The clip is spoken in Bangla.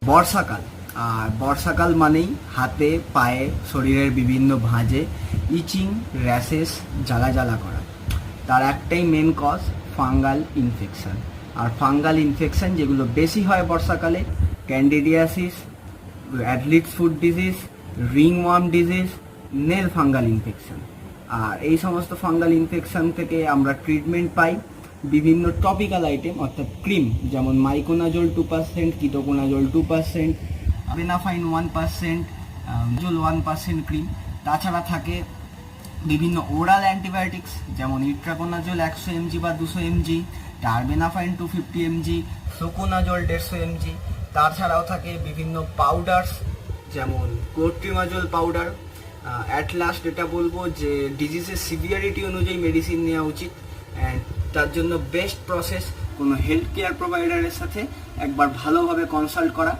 বর্ষাকাল, আর বর্ষাকাল মানেই হাতে পায়ে শরীরের বিভিন্ন ভাঁজে ইচিং, র্যাশেস, জ্বালা জ্বালা করা। তার একটাই মেন কজ ফাঙ্গাল ইনফেকশন। আর ফাঙ্গাল ইনফেকশন যেগুলো বেশি হয় বর্ষাকালে, candidiasis, athlete's foot disease, ringworm disease, nail fungal infection. আর এই সমস্ত ফাঙ্গাল ইনফেকশন থেকে আমরা ট্রিটমেন্ট পাই বিভিন্ন টপিক্যাল আইটেম অর্থাৎ ক্রিম, যেমন মাইকোনাজোল 2%, কিটোকোনাজোল 2%, বেনাফাইন 1%, জোল 1% ক্রিম। তাছাড়া থাকে বিভিন্ন ওরাল অ্যান্টিবায়োটিক্স, যেমন ইট্রাকোনাজোল 100 mg বা 200 mg, টারবেনাফাইন 250 mg, ফ্লোকোনাজোল 150 mg। তাছাড়াও থাকে বিভিন্ন পাউডারস, যেমন ক্লোট্রিমাজোল পাউডার। অ্যাট লাস্ট এটা বলবো যে ডিজিজের সিভিয়ারিটি অনুযায়ী মেডিসিন নেওয়া উচিত, অ্যান্ড তার জন্য বেস্ট প্রসেস কোনো হেলথ কেয়ার প্রোভাইডারের সাথে একবার ভালোভাবে কনসাল্ট করা।